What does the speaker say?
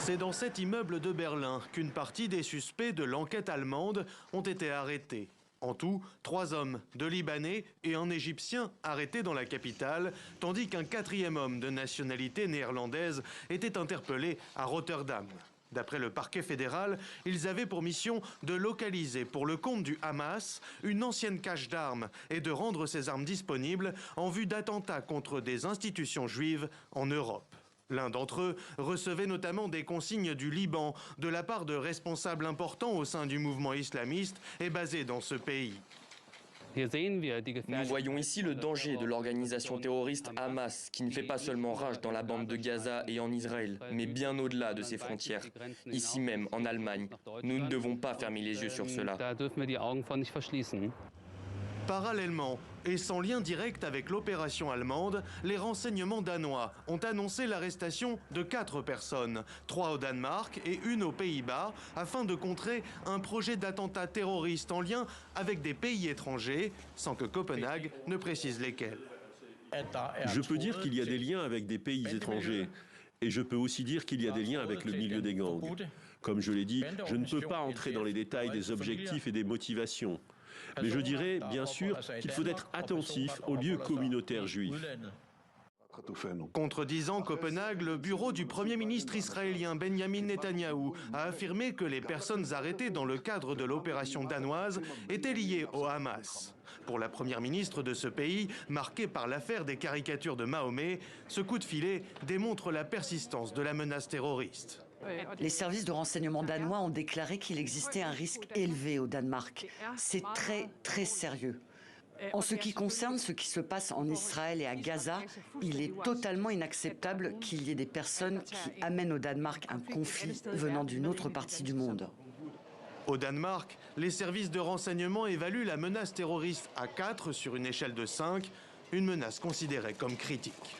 C'est dans cet immeuble de Berlin qu'une partie des suspects de l'enquête allemande ont été arrêtés. En tout, 3 hommes, 2 Libanais et un Égyptien arrêtés dans la capitale, tandis qu'un 4e homme de nationalité néerlandaise était interpellé à Rotterdam. D'après le parquet fédéral, ils avaient pour mission de localiser pour le compte du Hamas une ancienne cache d'armes et de rendre ces armes disponibles en vue d'attentats contre des institutions juives en Europe. L'un d'entre eux recevait notamment des consignes du Liban de la part de responsables importants au sein du mouvement islamiste et basés dans ce pays. Nous voyons ici le danger de l'organisation terroriste Hamas, qui ne fait pas seulement rage dans la bande de Gaza et en Israël, mais bien au-delà de ses frontières, ici même en Allemagne. Nous ne devons pas fermer les yeux sur cela. Parallèlement, et sans lien direct avec l'opération allemande, les renseignements danois ont annoncé l'arrestation de 4 personnes, 3 au Danemark et 1 aux Pays-Bas, afin de contrer un projet d'attentat terroriste en lien avec des pays étrangers, sans que Copenhague ne précise lesquels. Je peux dire qu'il y a des liens avec des pays étrangers. Et je peux aussi dire qu'il y a des liens avec le milieu des gangs. Comme je l'ai dit, je ne peux pas entrer dans les détails des objectifs et des motivations. Mais je dirais, bien sûr, qu'il faut être attentif aux lieux communautaires juifs. Contredisant Copenhague, le bureau du Premier ministre israélien Benjamin Netanyahou a affirmé que les personnes arrêtées dans le cadre de l'opération danoise étaient liées au Hamas. Pour la première ministre de ce pays, marquée par l'affaire des caricatures de Mahomet, ce coup de filet démontre la persistance de la menace terroriste. Les services de renseignement danois ont déclaré qu'il existait un risque élevé au Danemark. C'est très sérieux. En ce qui concerne ce qui se passe en Israël et à Gaza, il est totalement inacceptable qu'il y ait des personnes qui amènent au Danemark un conflit venant d'une autre partie du monde. Au Danemark, les services de renseignement évaluent la menace terroriste à 4 sur une échelle de 5, une menace considérée comme critique.